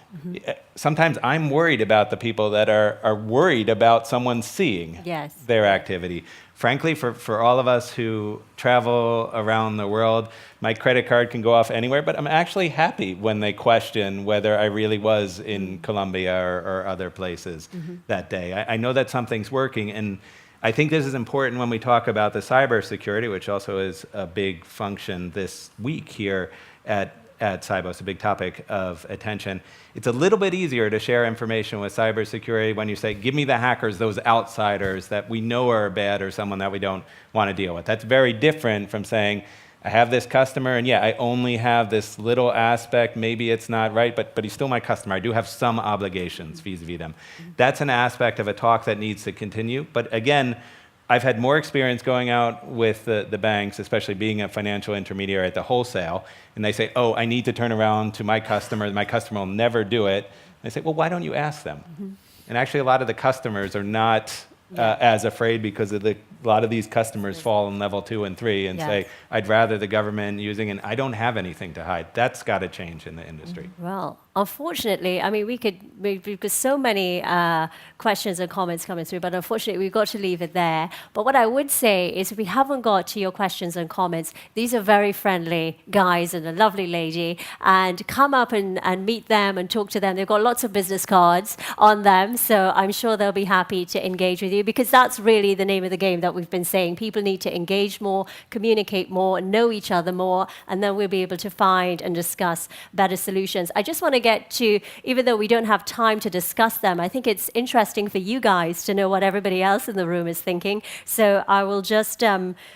Sometimes I'm worried about the people that are worried about someone seeing their activity. Frankly, for all of us who travel around the world, my credit card can go off anywhere, but I'm actually happy when they question whether I really was in Colombia or other places that day. I know that something's working, and I think this is important when we talk about the cybersecurity, which also is a big function this week here at at Sibos, a big topic of attention. It's a little bit easier to share information with cybersecurity when you say, give me the hackers, those outsiders that we know are bad or someone that we don't want to deal with. That's very different from saying, I have this customer, and yeah, I only have this little aspect. Maybe it's not right, but he's still my customer. I do have some obligations vis-a-vis them. That's an aspect of a talk that needs to continue. But again, I've had more experience going out with the banks, especially being a financial intermediary at the wholesale, and they say, oh, I need to turn around to my customer will never do it. And I say, well, why don't you ask them? And actually, a lot of the customers are not as afraid because of a lot of these customers fall in level 2 and 3 and say, I'd rather the government using, and I don't have anything to hide. That's got to change in the industry. Well, unfortunately, I mean, we've got so many questions and comments coming through, but unfortunately, we've got to leave it there. But what I would say is, if we haven't got to your questions and comments, these are very friendly guys and a lovely lady, and come up and meet them and talk to them. They've got lots of business cards on them, so I'm sure they'll be happy to engage with you, because that's really the name of the game that we've been saying. People need to engage more, communicate more, know each other more, and then we'll be able to find and discuss better solutions. I just want to get to, even though we don't have time to discuss them, I think it's interesting for you guys to know what everybody else in the room is thinking. So I will just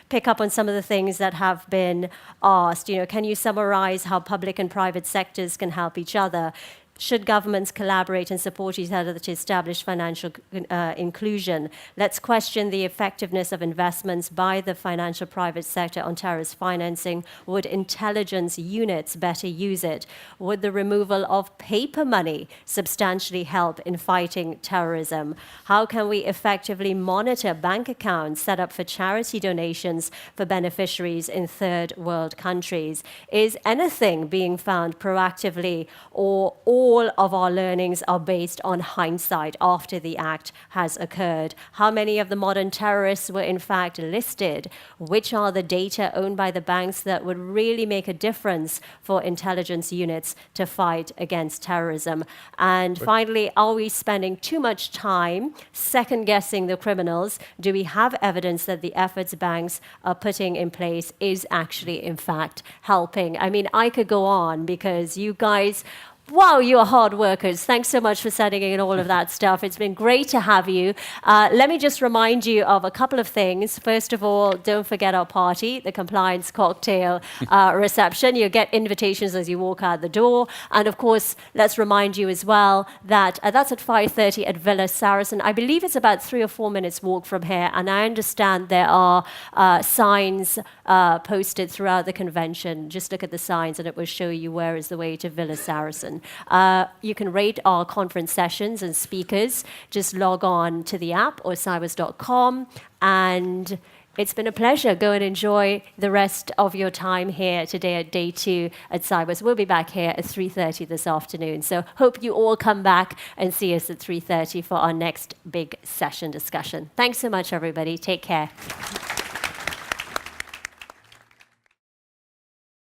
pick up on some of the things that have been asked. You know, can you summarize how public and private sectors can help each other? Should governments collaborate and support each other to establish financial inclusion? Let's question the effectiveness of investments by the financial private sector on terrorist financing. Would intelligence units better use it? Would the removal of paper money substantially help in fighting terrorism? How can we effectively monitor bank accounts set up for charity donations for beneficiaries in third world countries? Is anything being found proactively, or all of our learnings are based on hindsight after the act has occurred? How many of the modern terrorists were in fact listed? Which are the data owned by the banks that would really make a difference for intelligence units to fight against terrorism? And finally, are we spending too much time second-guessing the criminals? Do we have evidence that the efforts banks are putting in place is actually, in fact, helping? I mean, I could go on, because you guys, wow, you are hard workers. Thanks so much for sending in all of that stuff. It's been great to have you. Let me just remind you of a couple of things. First of all, don't forget our party, the compliance cocktail reception. You get invitations as you walk out the door. And of course, let's remind you as well that that's at 5:30 at Villa Saracen. I believe it's about 3 or 4 minutes walk from here. And I understand there are signs posted throughout the convention. Just look at the signs and it will show you where is the way to Villa Saracen. You can rate our conference sessions and speakers. Just log on to the app or sibos.com, and it's been a pleasure. Go and enjoy the rest of your time here today at day 2 at Sibos. We'll be back here at 3:30 this afternoon. So hope you all come back and see us at 3:30 for our next big session discussion. Thanks so much, everybody. Take care.